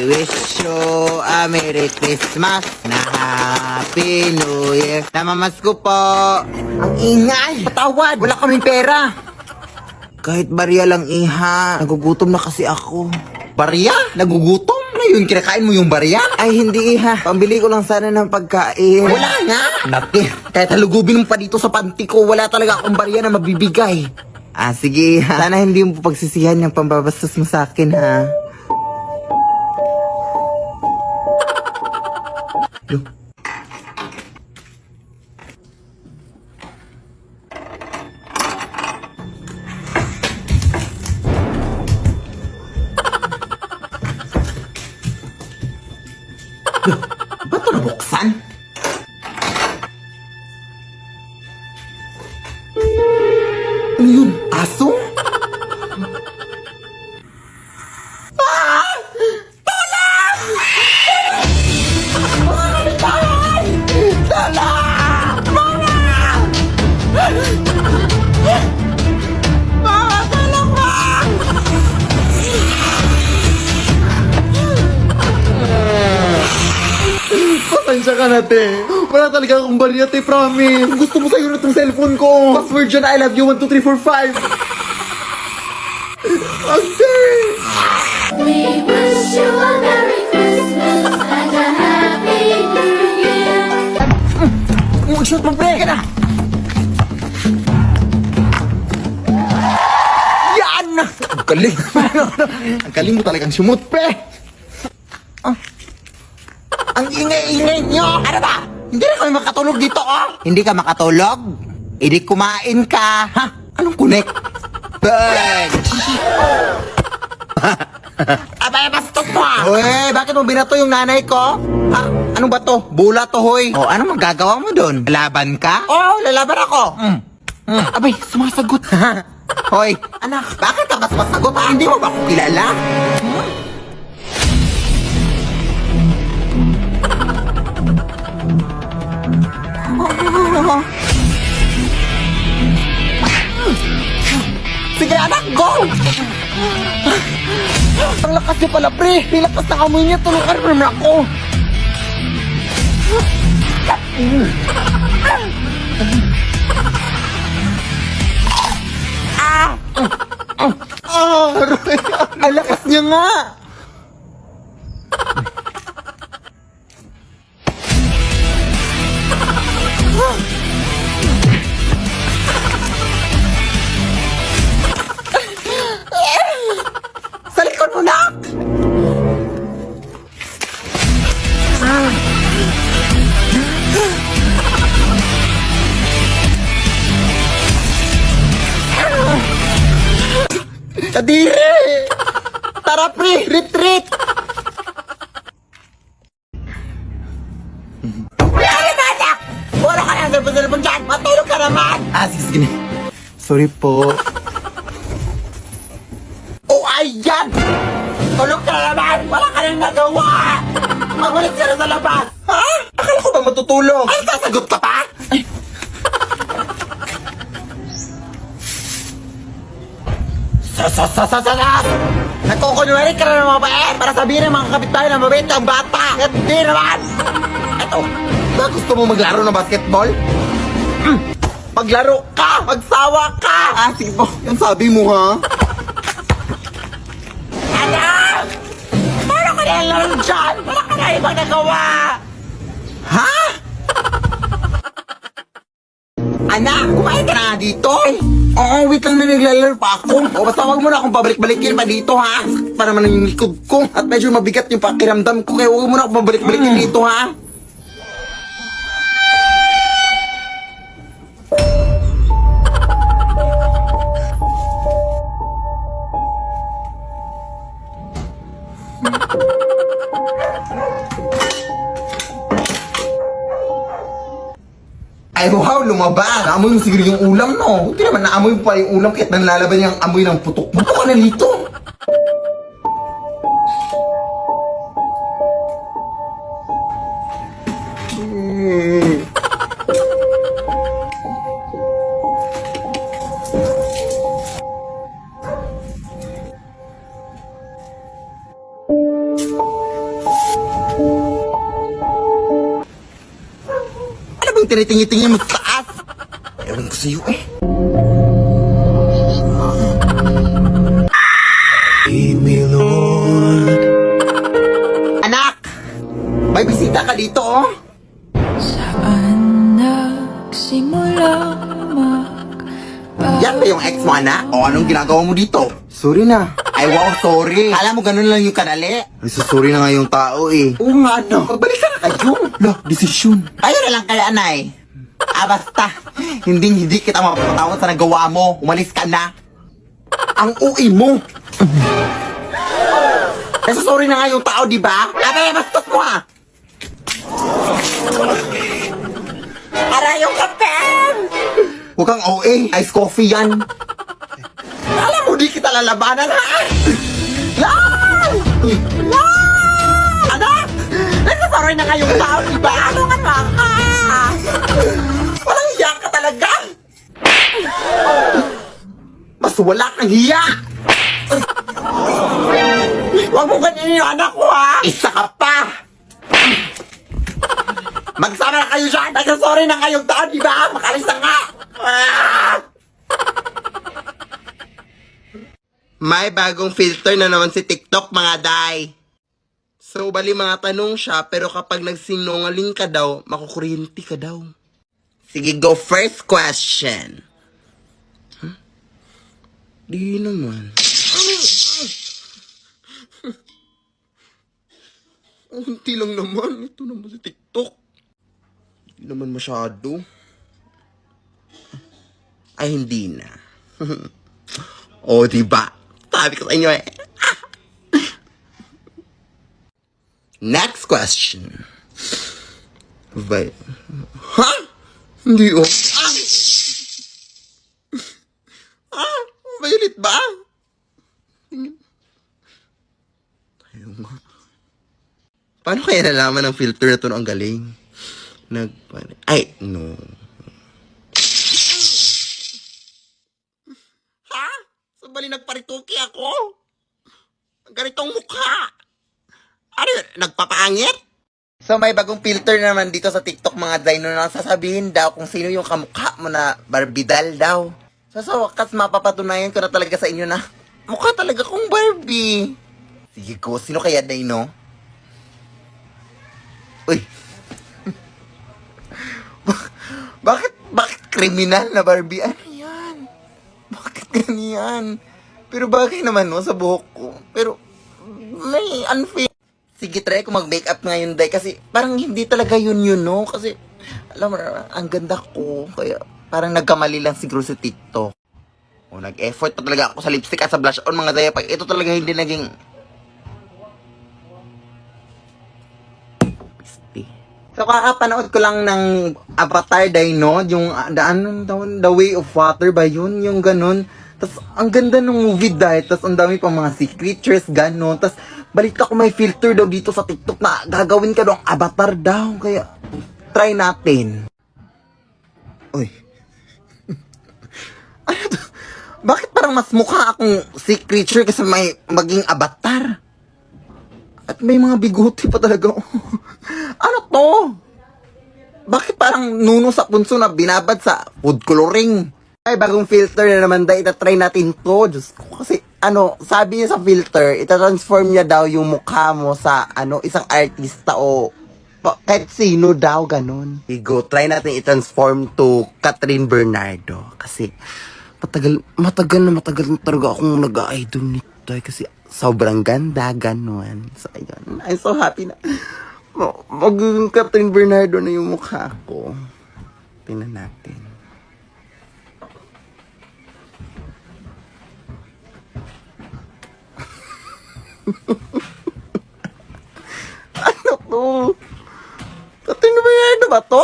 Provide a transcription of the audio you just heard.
wish you a Merry Christmas na Happy New Year. Namamasko po. Ang ingay. Patawad. Wala kaming pera. Kahit barya lang, iha. Nagugutom na kasi ako. Barya? Nagugutom? Ano yun? Kinakain mo yung barya? Ay, hindi, iha. Pambili ko lang sana ng pagkain. Wala nga. Nati, kahit halugubin mo pa dito sa panty ko, wala talaga akong barya na mabibigay. Ah, sige, iha. Sana hindi mo pagsisihan yung pambabastos mo sa akin, ha? Yo. Ba't ito nabuksan? Ano yun? Aso? Ah! Tulong! Tulong! Mama! Mama, tulong mo! Pasensya ka na, te. Wala talaga akong barya, te, promise. Gusto mo sa'yo na itong cellphone ko. Password dyan, I love you, 1, 2, 3, 4, 5. Ate! We wish you a Merry Christmas and a Happy New Year. Mag-shoot mo, pre! Ka na! Yan! Ang galing! Ang galing mo talagang sumut, pre! Ah. Ang ingay-ingay nyo! Ano ba? Hindi na kami makatulog dito, oh! Hindi ka makatulog? Hindi kumain ka! Ha? Anong connect? Bench! Abay, bastos mo, ah! Uy, bakit mo binato yung nanay ko? Ha? Ano ba to? Bula to, hoy! O, ano magagawa mo doon? Lalaban ka? Oo, lalaban ako! Abay, sumasagot! Hoy, anak, bakit ka mas masagot? Hindi mo ba ako kilala? Sige, anak, go! Ang lakas niya pala, pre! Ang lakas ng amoy niya, tulungan mo naman ako! Ang lakas niya nga! Sa likod mo, nak! Kadiri! Tara, pre! Retreat! Ano ba, anak? Wala ka na cellphone dyan! Matulog ka naman! Ah, sige. Sorry po. Oh, ayan! Tulog ka na naman! Wala ka nang nagawa! Magulit ka na sa labas! Ha? Akala ko ba matutulog? Ay, sasagot ka pa? Ay. Nagkukunwari ka na ng mabait para sabihin ng mga kapitbahay na mabait ang bata! Hindi naman! Eto, ba gusto mo maglaro ng basketball? Maglaro ka! Magsawa ka! Ah, sige po. Yan sabi mo, ha? Anak! Paano ka nalang dyan? Wala ka na ibang nagawa! Ha? Anak, kumain ka na nga dito? Oo, wait lang na naglalaro pa ako. O, basta wag mo na akong pabalik-balikin pa dito, ha? Pa naman yung likod ko. At medyo mabigat yung pakiramdam ko. Kaya wag mo na akong pabalik-balikin dito, ha? Ay, wow, lumabas. Naamoy mo siguro yung ulam, no? Hindi naman naamoy mo pa yung ulam kahit nanlalaban yung amoy ng putok. Buto ka na dito. tinitingi-tingi mo sa taas. Ewan ko sa'yo eh. Anak! May bisita ka dito oh. Saan nagsimula Yan ba yung ex mo, anak? O anong ginagawa mo dito? Sorry na. Ay, wow, sorry. Alam mo, ganun lang yung kadali. Ay, sorry na nga yung tao eh. Oo nga, no. Magbalik ka na kayo. La, desisyon. Ayun na lang kaya, anay. Basta. Hindi kita mapapatawad sa nagawa mo. Umalis ka na. Ang uwi mo. Ay, sorry na nga yung tao, di ba? Abay, bastos mo ah. Aray yung kape! Huwag kang OA. Ice coffee yan. Alam mo, di kita lalabanan, ha? Lan! Lan! Anak! Nagsasaroy na ngayong tao, di ba? Ano nga ka? Walang hiya ka talaga. Mas wala kang hiya. Huwag mo ganyan yung anak ko, ha? Isa ka pa. Magsama na kayo siya. Nagsasorry na ngayong tao, di ba? Makalis na nga. May bagong filter na naman si TikTok, mga day. So, bali mga tanong siya, pero kapag nagsinungaling ka daw, makukuryente ka daw. Sige, go first question. Huh? Di naman. Unti lang naman. Ito naman si TikTok. Di naman masyado. Ay, hindi na. O, diba? Sabi ko sa inyo eh. Next question. Ha? Hindi oh. Violet ba? Ayaw nga. Paano kaya nalaman ng filter na to ang galing? Ay, no. Bali nagparituki ako. Ganitong mukha. Ano yun? Nagpapangit? So may bagong filter naman dito sa TikTok mga Dino na sasabihin daw kung sino yung kamukha mo na Barbidal daw. So sa wakas mapapatunayan ko na talaga sa inyo na mukha talaga kong Barbie. Sige ko, sino kaya Dino? Uy. Bakit kriminal na Barbie? Ano yan? Bakit ganyan? Pero bagay naman no, sa buhok ko. Pero may unfair. Sige, try ko mag-makeup ngayon, day. Kasi parang hindi talaga yun no. Kasi, alam mo, ang ganda ko. Kaya parang nagkamali lang siguro sa TikTok. O, nag-effort pa talaga ako sa lipstick at sa blush on, mga day. Pag ito talaga hindi naging... So, kakapanood ko lang ng Avatar, day, no? Yung, the way of water ba yun? Yung ganun. Tapos, ang ganda ng movie dahil. Tapos, ang dami pang mga sea creatures, gano'n. Tapos, balita ko may filter daw dito sa TikTok na gagawin ka daw ang avatar daw. Kaya, try natin. Uy. Ano to? Bakit parang mas mukha akong sea creature kasi may maging avatar? At may mga biguti pa talaga. Ano to? Bakit parang nuno sa punso na binabad sa food coloring? Ay, bagong filter na naman dahil itatry natin to. Diyos ko, kasi sabi niya sa filter, itatransform niya daw yung mukha mo sa isang artista o kahit sino daw, ganun. Go, try natin i-transform to Catherine Bernardo. Kasi matagal na talaga akong nag-idol nito. Kasi sobrang ganda, ganun. So, ayun. I'm so happy na magiging Catherine Bernardo na yung mukha ko. Tingnan natin. Ano to? Catherine Bernardo ba to?